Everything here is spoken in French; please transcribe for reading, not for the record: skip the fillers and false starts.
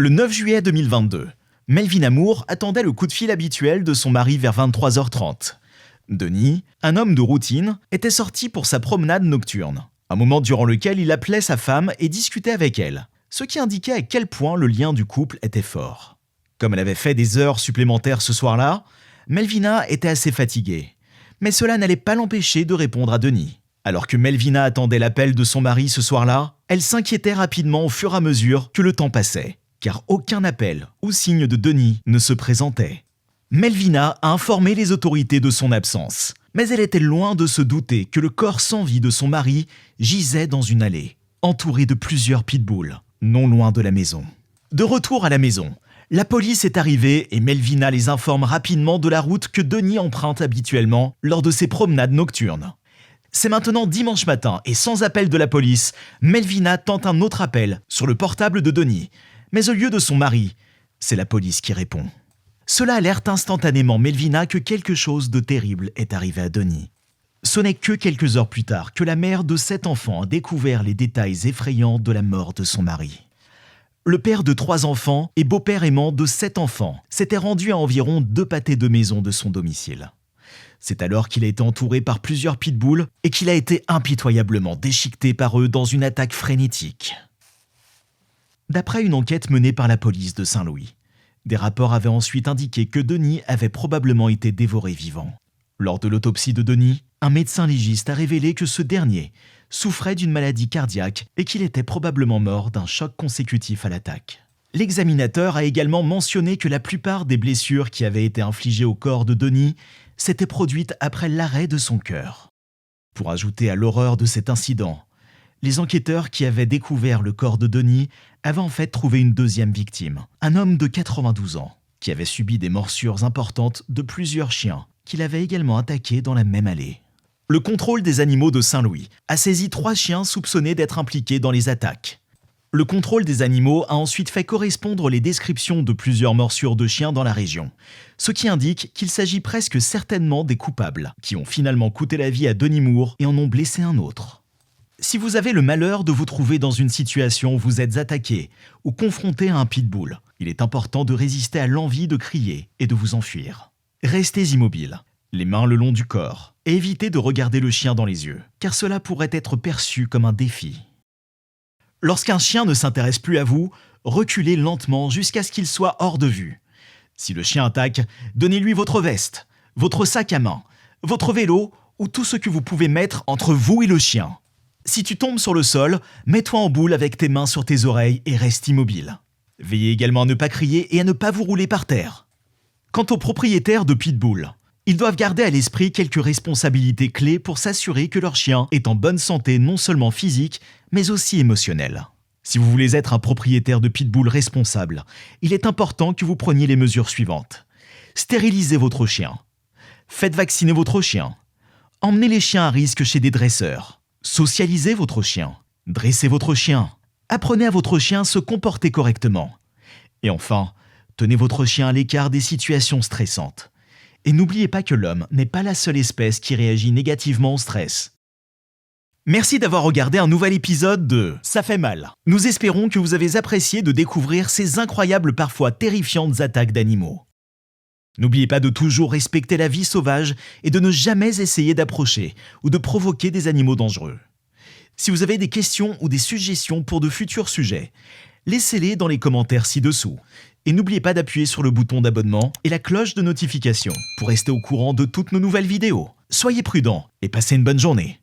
Le 9 juillet 2022, Melvin Amour attendait le coup de fil habituel de son mari vers 23h30. Denis, un homme de routine, était sorti pour sa promenade nocturne, un moment durant lequel il appelait sa femme et discutait avec elle, ce qui indiquait à quel point le lien du couple était fort. Comme elle avait fait des heures supplémentaires ce soir-là, Melvina était assez fatiguée, mais cela n'allait pas l'empêcher de répondre à Denis. Alors que Melvina attendait l'appel de son mari ce soir-là, elle s'inquiétait rapidement au fur et à mesure que le temps passait, car aucun appel ou signe de Denis ne se présentait. Melvina a informé les autorités de son absence, mais elle était loin de se douter que le corps sans vie de son mari gisait dans une allée, entouré de plusieurs pitbulls, non loin de la maison. De retour à la maison, la police est arrivée et Melvina les informe rapidement de la route que Denis emprunte habituellement lors de ses promenades nocturnes. C'est maintenant dimanche matin et sans appel de la police, Melvina tente un autre appel sur le portable de Denis. Mais au lieu de son mari, c'est la police qui répond. Cela alerte instantanément Melvina que quelque chose de terrible est arrivé à Denis. Ce n'est que quelques heures plus tard que la mère de 7 enfants a découvert les détails effrayants de la mort de son mari. Le père de 3 enfants et beau-père aimant de 7 enfants s'était rendu à environ 2 pâtés de maison de son domicile. C'est alors qu'il a été entouré par plusieurs pitbulls et qu'il a été impitoyablement déchiqueté par eux dans une attaque frénétique. D'après une enquête menée par la police de Saint-Louis, des rapports avaient ensuite indiqué que Denis avait probablement été dévoré vivant. Lors de l'autopsie de Denis, un médecin légiste a révélé que ce dernier souffrait d'une maladie cardiaque et qu'il était probablement mort d'un choc consécutif à l'attaque. L'examinateur a également mentionné que la plupart des blessures qui avaient été infligées au corps de Denis s'étaient produites après l'arrêt de son cœur. Pour ajouter à l'horreur de cet incident, les enquêteurs qui avaient découvert le corps de Denis avaient en fait trouvé une deuxième victime, un homme de 92 ans, qui avait subi des morsures importantes de plusieurs chiens qu'il avait également attaqués dans la même allée. Le contrôle des animaux de Saint-Louis a saisi 3 chiens soupçonnés d'être impliqués dans les attaques. Le contrôle des animaux a ensuite fait correspondre les descriptions de plusieurs morsures de chiens dans la région, ce qui indique qu'il s'agit presque certainement des coupables, qui ont finalement coûté la vie à Denis Moore et en ont blessé un autre. Si vous avez le malheur de vous trouver dans une situation où vous êtes attaqué ou confronté à un pitbull, il est important de résister à l'envie de crier et de vous enfuir. Restez immobile, les mains le long du corps, et évitez de regarder le chien dans les yeux, car cela pourrait être perçu comme un défi. Lorsqu'un chien ne s'intéresse plus à vous, reculez lentement jusqu'à ce qu'il soit hors de vue. Si le chien attaque, donnez-lui votre veste, votre sac à main, votre vélo ou tout ce que vous pouvez mettre entre vous et le chien. Si tu tombes sur le sol, mets-toi en boule avec tes mains sur tes oreilles et reste immobile. Veillez également à ne pas crier et à ne pas vous rouler par terre. Quant aux propriétaires de pitbull, ils doivent garder à l'esprit quelques responsabilités clés pour s'assurer que leur chien est en bonne santé non seulement physique, mais aussi émotionnelle. Si vous voulez être un propriétaire de pitbull responsable, il est important que vous preniez les mesures suivantes. Stérilisez votre chien. Faites vacciner votre chien. Emmenez les chiens à risque chez des dresseurs. Socialisez votre chien. Dressez votre chien. Apprenez à votre chien à se comporter correctement. Et enfin, tenez votre chien à l'écart des situations stressantes. Et n'oubliez pas que l'homme n'est pas la seule espèce qui réagit négativement au stress. Merci d'avoir regardé un nouvel épisode de Ça fait mal. Nous espérons que vous avez apprécié de découvrir ces incroyables, parfois terrifiantes attaques d'animaux. N'oubliez pas de toujours respecter la vie sauvage et de ne jamais essayer d'approcher ou de provoquer des animaux dangereux. Si vous avez des questions ou des suggestions pour de futurs sujets, laissez-les dans les commentaires ci-dessous. Et n'oubliez pas d'appuyer sur le bouton d'abonnement et la cloche de notification pour rester au courant de toutes nos nouvelles vidéos. Soyez prudents et passez une bonne journée.